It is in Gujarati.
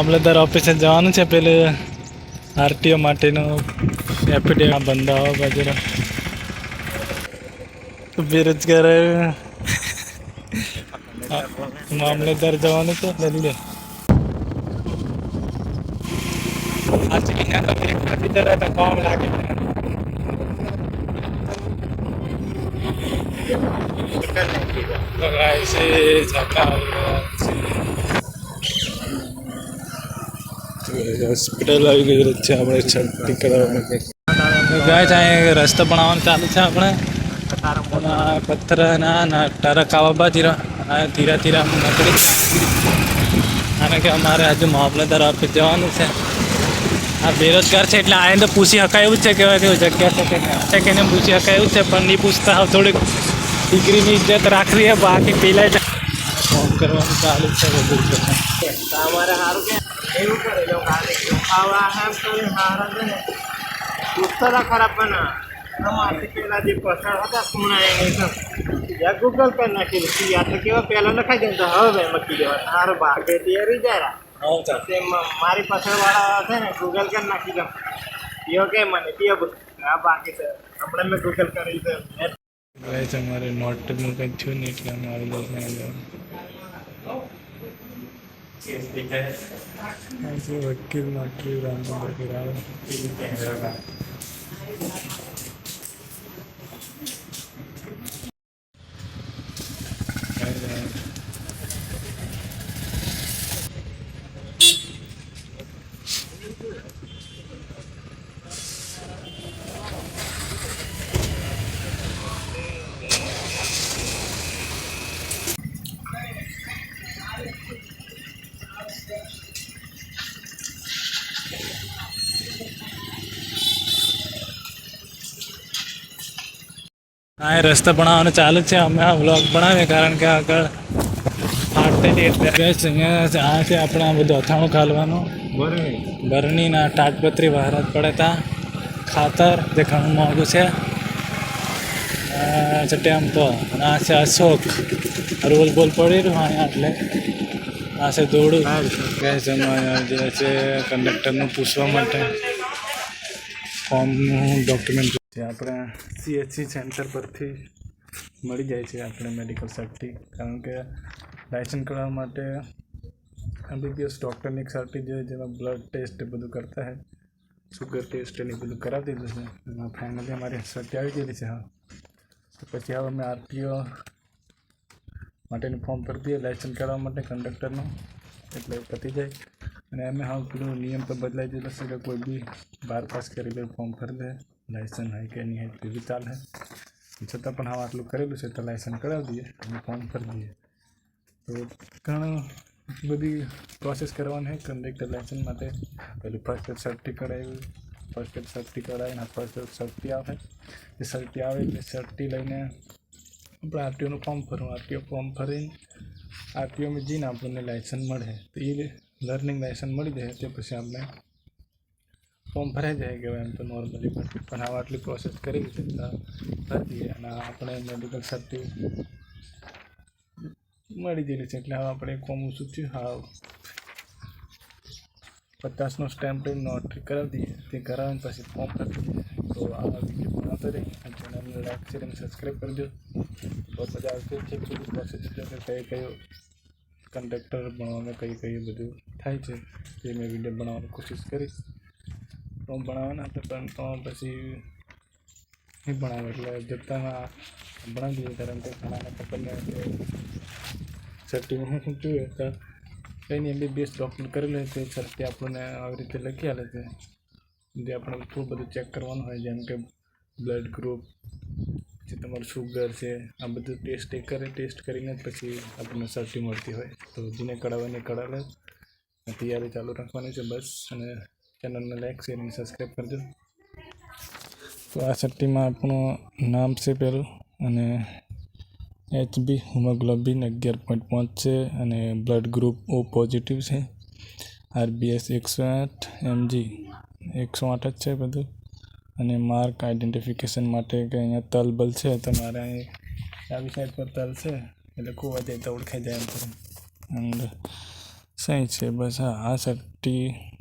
મામલતદાર ઓફિસે જવાનું છે પેલું આરટીઓ માટેનું એફિડેવિટ બંધાવો બાજુનો બેરોજગાર મામલતદાર જવાનું છે જલ્દી ફોર્મ લાગે હોસ્પિટલ આવી ગયું છે આપણે છઠ્ઠી કરાવવા ગાય ત્યાં રસ્તો બનાવવાનું ચાલુ છે આપણે પથ્થર ના ટરક આવા બાજી ધીરા ધીરા નીકળી કારણ કે અમારે હજુ મામલતદાર ઓફિસ જવાનું છે આ બેરોજગાર છે એટલે આ તો પૂછી શકાય એવું જ છે કેવાય કેવું જગ્યા છે કે એને પૂછી શકાય એવું છે પણ નહીં પૂછતા હવે થોડીક દીકરીની ઇજ્જત રાખવી છે બાકી પેલા જ ફોન કરવાનું ચાલુ છે બધું તમારે સારું કે એવું કરે ખાવા હારા છે ને પૂછતા ખરાબ પણ અમારથી પેલા જે પસાર હતા સુણાય ગૂગલ પર નાખી યા તો કેવા પહેલાં લખાઈ દે તો હવે મૂકી દેવા સારું ભાગે તૈયારી જાય મારી પછાડવાળા છે ને ગૂગલ કરી નાખી દઉં એવો કે મને તે આ બાકી છે આપણે મેં ગૂગલ કરી છે અમારે નોટનું કંઈ થયું નહીં એટલે અમારે વકીલ નોટરી હા એ રસ્તા બનાવવાનું ચાલુ છે અમે આ વ્લોગ બનાવીએ કારણ કે આગળ ફાટતી એટલે અહીંયા આ છે આપણે આ બધું અથાણું ખાલવાનું બરણીના તાટપત્રી બહાર જ પડે તા ખાતર જે ઘણું મોંઘું છે ટેમ્પો આ છે અશોક રોલ બોલ પડી રહ્યું અહીંયા એટલે આ છે દોડું જે છે કંડક્ટરનું પૂછવા માટે ફોર્મનું ડોક્યુમેન્ટ આપણે CHC સેન્ટર પરથી મળી જાય છે આપણે મેડિકલ સર્ટી કારણ કે લાઇસન્સ કરાવવા માટે MBBS ડૉક્ટરની એક સર્ટી જોઈએ જેમાં બ્લડ ટેસ્ટ એ બધું કરતા હોય શુગર ટેસ્ટ એ બધું કરાવી દીધું છે એમાં ફાઇનલી અમારી સર્ટી આવી ગયેલી છે હા તો પછી હવે અમે RTO માટેનું ફોર્મ ભરી દઈએ લાઇસન્સ કરાવવા માટે કંડક્ટરનું એટલે પતી જાય અને અમે હવે પેલું નિયમ તો બદલાઈ દીધો છે કે કોઈ બી 12 પાસ કરી દે ફોર્મ ભરી દે લાઇસન્સ હોય કે નહીં હોય તે બી ચાલે છતાં પણ હવે આટલું કરેલું છે તો લાઇસન્સ કરાવી દઈએ અને ફોર્મ ભરી દઈએ તો ઘણું બધી પ્રોસેસ કરવાની હોય કંડક્ટર લાઇસન્સ માટે પેલું ફર્સ્ટ એડ સર્ટી કરાવ્યું ફર્સ્ટ એડ સર્ટી કરાવીને ફર્સ્ટ એડ સર્ટી આવે એ સર્ટી આવે એટલે સર્ટી લઈને આપણે RTOનું ફોર્મ ભરવું RTO ફોર્મ ભરીને RTOમાં જઈને આપણને લાઇસન્સ મળે તો એ લર્નિંગ લાઇસન્સ મળી જાય તે પછી આપણે ફોર્મ ભરાઈ જાય કે એમ તો નોર્મલી પણ હવે આટલી પ્રોસેસ કરી છે ભરી દઈએ અને આપણે મેડિકલ સર્ટી મળી ગયેલી છે એટલે હવે આપણે ફોર્મ ઓછું થયું હા 50નો સ્ટેમ્પ નોટરી કરાવી દઈએ તે કરાવીને પછી ફોર્મ ભરી દઈએ તો આ વિડીયો બનાવતો રહી ચેનલને લાઈક શેર અને સબસ્ક્રાઈબ કરજો બહુ મજા આવશે છે થોડી પ્રોસેસ કઈ કયું કંડક્ટર ભણવામાં કઈ બધું થાય છે તે મેં વિડીયો બનાવવાની કોશિશ કરીશ ફોર્મ બનાવવાના હતા પણ તો પછી નહીં ભણાવે એટલે જતામાં ભણાવી દઈએ કારણ કે ઘણાને પકડને સર્ટીમાં શું જોઈએ તો કંઈ નહીં MBBS ડૉક્ટર કરેલું તે સર્ટી આપણને આવી રીતે લખી આલે છે જે આપણે ખૂબ બધું ચેક કરવાનું હોય જેમ કે બ્લડ ગ્રુપ પછી તમારું શુગર છે આ બધું ટેસ્ટ કરીને પછી આપણને સર્ટી મળતી હોય તો જેને કઢાવવાની કઢાવે તૈયારી ચાલુ રાખવાની છે બસ અને ચેનલને લાઈક શેર અને સબસ્ક્રાઈબ કરજો તો આ સર્ટીમાં આપણું નામ છે પેલું અને HB હિમોગ્લોબિન 11.5 છે અને બ્લડ ગ્રુપ O પોઝિટિવ છે RBS 108 mg 108 જ છે બધું અને માર્ક આઈડેન્ટિફિકેશન માટે કે અહીંયા તલબલ છે તો મારે અહીં આવી સાઈડ પર તલ છે એટલે ખોવા જાય તો ઓળખાઈ જાય એમ એન્ડ સહી છે બસ હા આ ટી